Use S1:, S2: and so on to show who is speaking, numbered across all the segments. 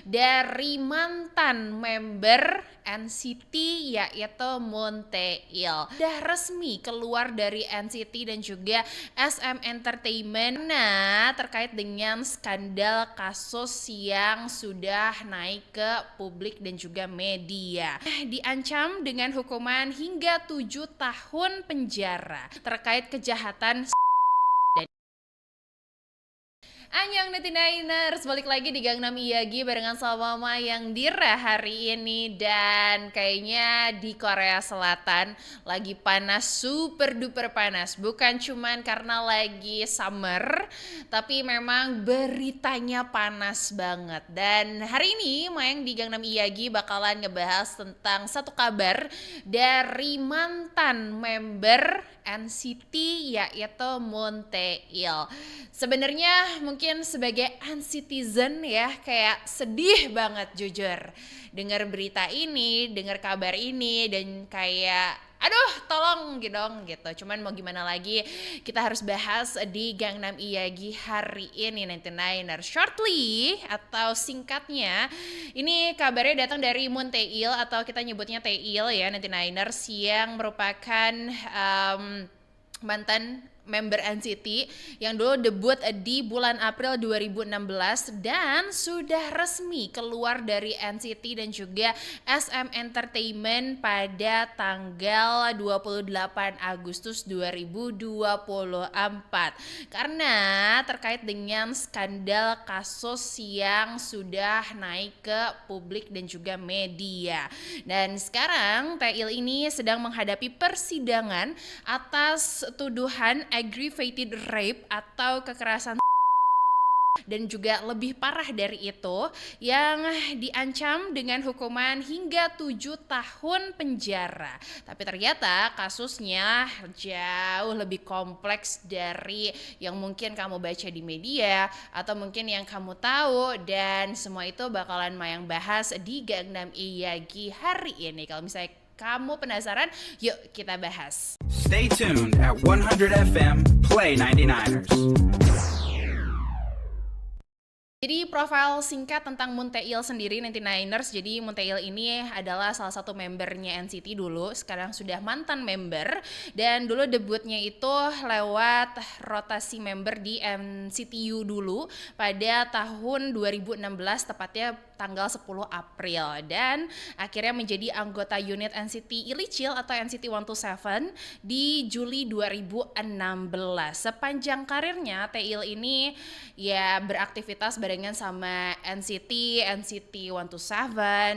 S1: dari mantan member NCT yaitu Moon Tae-il. Udah resmi keluar dari NCT dan juga SM Entertainment terkait dengan skandal kasus yang sudah naik ke publik dan juga media. Diancam dengan hukuman hingga 7 tahun penjara terkait kejahatan. Annyeong Netinainers, balik lagi di Gangnam Iyagi barengan sama Mama yang Dira hari ini. Dan kayaknya di Korea Selatan lagi panas, super duper panas. Bukan cuman karena lagi summer, tapi memang beritanya panas banget. Dan hari ini Mayang di Gangnam Iyagi bakalan ngebahas tentang satu kabar dari mantan member NCT yaitu Moon Tae-il. Sebenarnya mungkin sebagai uncitizen ya kayak sedih banget jujur dengar berita ini, dengar kabar ini dan kayak aduh tolong gitu dong gitu. Cuman mau gimana lagi, kita harus bahas di Gangnam Iyagi hari ini 99er shortly atau singkatnya. Ini kabarnya datang dari Moon Tae-il atau kita nyebutnya Tae-il ya 99ers yang merupakan mantan member NCT yang dulu debut di bulan April 2016 dan sudah resmi keluar dari NCT dan juga SM Entertainment pada tanggal 28 Agustus 2024 karena terkait dengan skandal kasus yang sudah naik ke publik dan juga media. Dan sekarang Tae-il ini sedang menghadapi persidangan atas tuduhan aggravated rape atau kekerasan dan juga lebih parah dari itu yang diancam dengan hukuman hingga 7 tahun penjara. Tapi ternyata kasusnya jauh lebih kompleks dari yang mungkin kamu baca di media atau mungkin yang kamu tahu, dan semua itu bakalan Mayang bahas di Gangnam Iyagi hari ini. Kalau misalnya kamu penasaran, yuk kita bahas.
S2: Stay tuned at 100 FM Play 99ers.
S1: Jadi profil singkat tentang Moon Tae-il sendiri 99ers. Jadi Moon Tae-il ini adalah salah satu membernya NCT dulu, sekarang sudah mantan member dan dulu debutnya itu lewat rotasi member di NCT U dulu pada tahun 2016 tepatnya tanggal 10 April dan akhirnya menjadi anggota unit NCT Illichil atau NCT 127 di Juli 2016. Sepanjang karirnya Tae-il ini ya beraktivitas barengan sama NCT 127,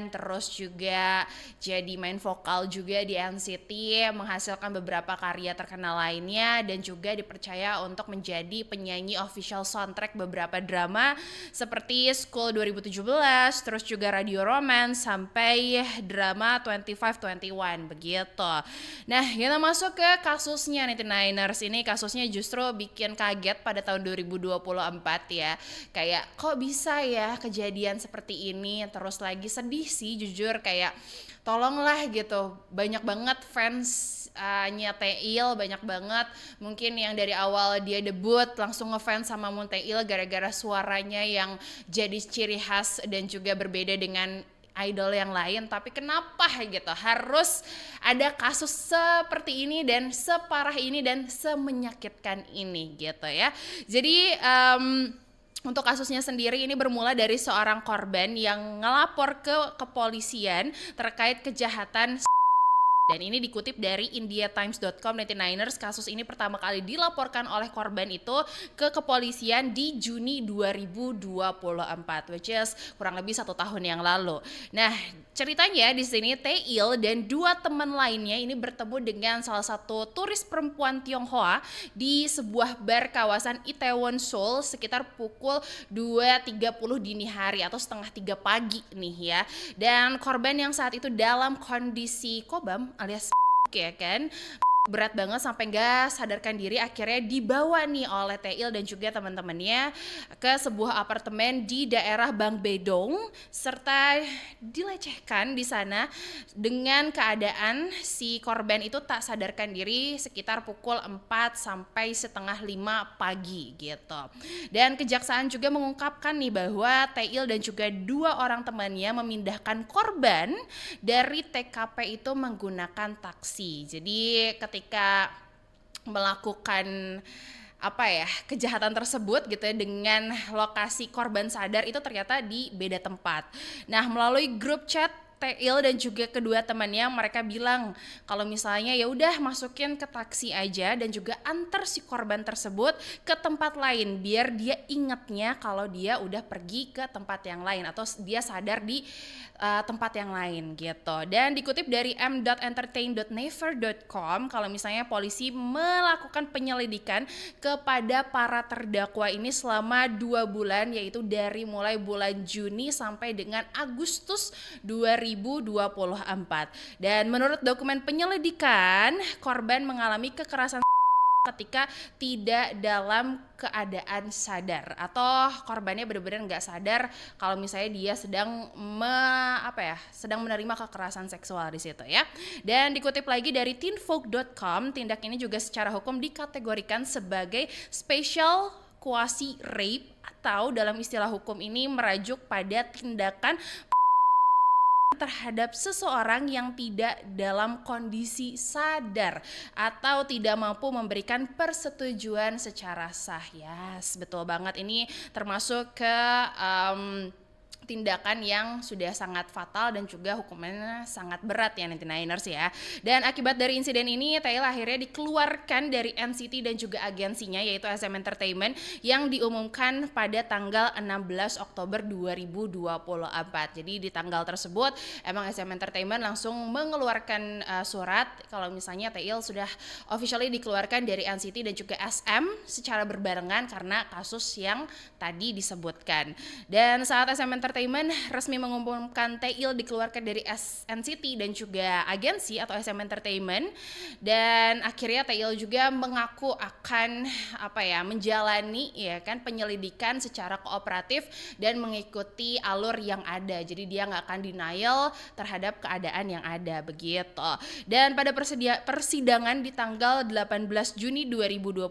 S1: terus juga jadi main vokal juga di NCT, menghasilkan beberapa karya terkenal lainnya dan juga dipercaya untuk menjadi penyanyi official soundtrack beberapa drama seperti School 2017, terus juga Radio Romance sampai drama 2521 begitu. Nah, kita masuk ke kasusnya 99ers. Ini kasusnya justru bikin kaget pada tahun 2024 ya. Kayak kok bisa ya kejadian seperti ini, terus lagi sedih sih jujur, kayak tolonglah gitu, banyak banget fansnya Tae-il, banyak banget mungkin yang dari awal dia debut langsung ngefans sama Moon Tae-il gara-gara suaranya yang jadi ciri khas dan juga berbeda dengan idol yang lain. Tapi kenapa gitu harus ada kasus seperti ini dan separah ini dan semenyakitkan ini gitu ya. Jadi untuk kasusnya sendiri ini bermula dari seorang korban yang ngelapor ke kepolisian terkait kejahatan. Dan ini dikutip dari indiatimes.com 99ers. Kasus ini pertama kali dilaporkan oleh korban itu ke kepolisian di Juni 2024, which is kurang lebih 1 tahun yang lalu. Nah, ceritanya di sini Tae-il dan 2 teman lainnya ini bertemu dengan salah satu turis perempuan Tionghoa di sebuah bar kawasan Itaewon, Seoul sekitar pukul 2.30 dini hari atau setengah 3 pagi nih ya. Dan korban yang saat itu dalam kondisi kobam alias ya kan, berat banget sampai nggak sadarkan diri, akhirnya dibawa nih oleh Taeil dan juga teman-temannya ke sebuah apartemen di daerah Bang Bedong serta dilecehkan di sana dengan keadaan si korban itu tak sadarkan diri sekitar pukul 4 sampai setengah 5 pagi gitu. Dan kejaksaan juga mengungkapkan nih bahwa Taeil dan juga 2 orang temannya memindahkan korban dari TKP itu menggunakan taksi. Jadi ketika melakukan kejahatan tersebut gitu ya dengan lokasi korban sadar itu ternyata di beda tempat. Nah, melalui grup chat Taeil dan juga kedua temannya, mereka bilang kalau misalnya ya udah masukin ke taksi aja dan juga antar si korban tersebut ke tempat lain biar dia ingatnya kalau dia udah pergi ke tempat yang lain atau dia sadar di tempat yang lain gitu. Dan dikutip dari m.entertain.naver.com, kalau misalnya polisi melakukan penyelidikan kepada para terdakwa ini selama 2 bulan, yaitu dari mulai bulan Juni sampai dengan Agustus 2024. Dan menurut dokumen penyelidikan, korban mengalami kekerasan ketika tidak dalam keadaan sadar atau korbannya benar-benar nggak sadar kalau misalnya dia sedang menerima kekerasan seksual di situ ya. Dan dikutip lagi dari teenfolk.com, tindak ini juga secara hukum dikategorikan sebagai special quasi rape atau dalam istilah hukum ini merajuk pada tindakan terhadap seseorang yang tidak dalam kondisi sadar atau tidak mampu memberikan persetujuan secara sah. Yes, betul banget, ini termasuk ke tindakan yang sudah sangat fatal dan juga hukumannya sangat berat ya 99ers ya. Dan akibat dari insiden ini, Taeil akhirnya dikeluarkan dari NCT dan juga agensinya yaitu SM Entertainment yang diumumkan pada tanggal 16 Oktober 2024. Jadi di tanggal tersebut emang SM Entertainment langsung mengeluarkan surat kalau misalnya Taeil sudah officially dikeluarkan dari NCT dan juga SM secara berbarengan karena kasus yang tadi disebutkan. Dan saat SM Entertainment resmi mengumumkan Taeil dikeluarkan dari NCT dan juga agensi atau SM Entertainment, dan akhirnya Taeil juga mengaku akan menjalani penyelidikan secara kooperatif dan mengikuti alur yang ada. Jadi dia nggak akan denial terhadap keadaan yang ada begitu. Dan pada persidangan di tanggal 18 Juni 2025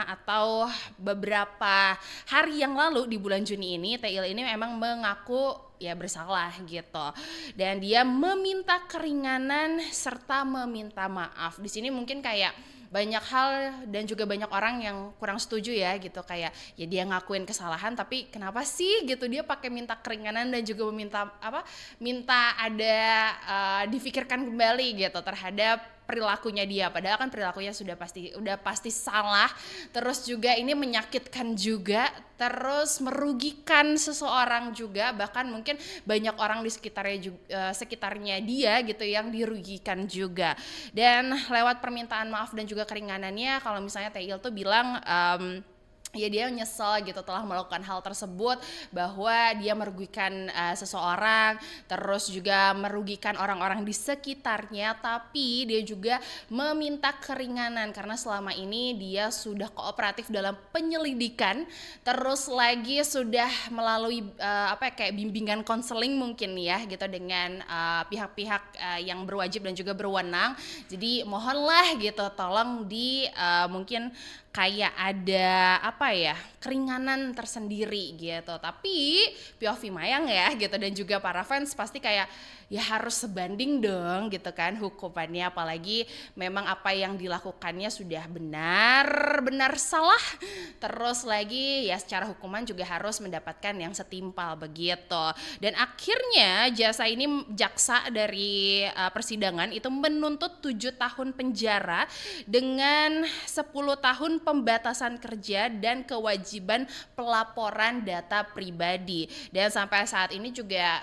S1: atau beberapa hari yang lalu di bulan Juni ini, Taeil ini memang mengaku bersalah gitu. Dan dia meminta keringanan serta meminta maaf. Di sini mungkin kayak banyak hal dan juga banyak orang yang kurang setuju ya gitu, kayak ya dia ngakuin kesalahan tapi kenapa sih gitu dia pakai minta keringanan dan juga minta ada difikirkan kembali gitu terhadap perilakunya dia, padahal kan perilakunya udah pasti salah, terus juga ini menyakitkan juga, terus merugikan seseorang juga, bahkan mungkin banyak orang di sekitarnya dia gitu yang dirugikan juga. Dan lewat permintaan maaf dan juga keringanannya, kalau misalnya Taeil tuh bilang dia nyesel gitu telah melakukan hal tersebut, bahwa dia merugikan seseorang, terus juga merugikan orang-orang di sekitarnya, tapi dia juga meminta keringanan karena selama ini dia sudah kooperatif dalam penyelidikan, terus lagi sudah melalui bimbingan konseling mungkin ya gitu dengan pihak-pihak yang berwajib dan juga berwenang. Jadi mohonlah gitu tolong mungkin kayak ada keringanan tersendiri gitu. Tapi POV Mayang ya gitu dan juga para fans pasti kayak ya harus sebanding dong gitu kan hukumannya, apalagi memang apa yang dilakukannya sudah benar salah, terus lagi ya secara hukuman juga harus mendapatkan yang setimpal begitu. Dan akhirnya jaksa dari persidangan itu menuntut 7 tahun penjara dengan 10 tahun pembatasan kerja dan kewajiban pelaporan data pribadi. Dan sampai saat ini juga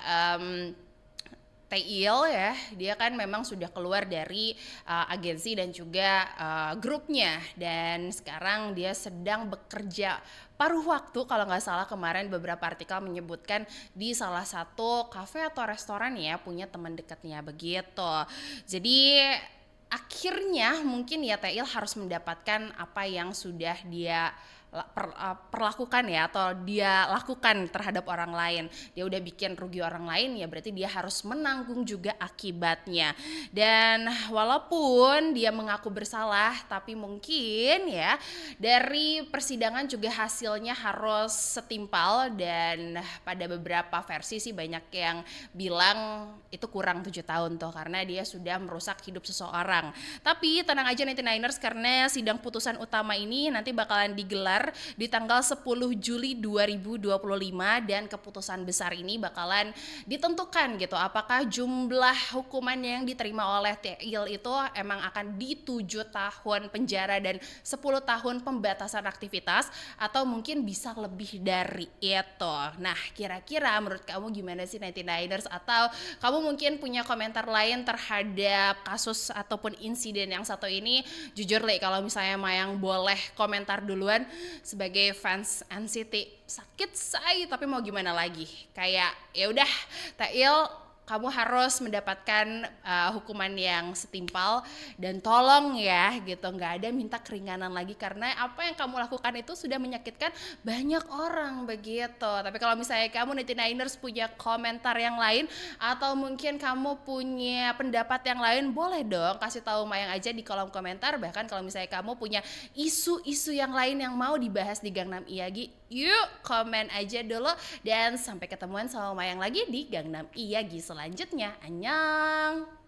S1: Taeil ya, dia kan memang sudah keluar dari agensi dan juga grupnya, dan sekarang dia sedang bekerja paruh waktu kalau nggak salah. Kemarin beberapa artikel menyebutkan di salah satu kafe atau restoran ya, punya teman dekatnya begitu. Jadi akhirnya mungkin ya Tail harus mendapatkan apa yang sudah dia perlakukan ya, atau dia lakukan terhadap orang lain. Dia udah bikin rugi orang lain, ya berarti dia harus menanggung juga akibatnya. Dan walaupun dia mengaku bersalah, tapi mungkin ya dari persidangan juga hasilnya harus setimpal. Dan pada beberapa versi sih banyak yang bilang itu kurang 7 tahun tuh, karena dia sudah merusak hidup seseorang. Tapi tenang aja 99ers, karena sidang putusan utama ini nanti bakalan digelar di tanggal 10 Juli 2025, dan keputusan besar ini bakalan ditentukan gitu, apakah jumlah hukuman yang diterima oleh Tail itu emang akan di 7 tahun penjara dan 10 tahun pembatasan aktivitas, atau mungkin bisa lebih dari itu. Nah, kira-kira menurut kamu gimana sih 99ers? Atau kamu mungkin punya komentar lain terhadap kasus ataupun insiden yang satu ini? Jujur Le, kalau misalnya Mayang boleh komentar duluan, sebagai fans NCT sakit say, tapi mau gimana lagi, kayak ya udah Tail, kamu harus mendapatkan hukuman yang setimpal, dan tolong ya gitu, nggak ada minta keringanan lagi, karena apa yang kamu lakukan itu sudah menyakitkan banyak orang begitu. Tapi kalau misalnya kamu 99ers punya komentar yang lain, atau mungkin kamu punya pendapat yang lain, boleh dong kasih tahu Mayang aja di kolom komentar. Bahkan kalau misalnya kamu punya isu-isu yang lain yang mau dibahas di Gangnam Iyagi, yuk komen aja dulu. Dan sampai ketemuan sama Mayang lagi di Gangnam Iyagi selanjutnya. Annyeong.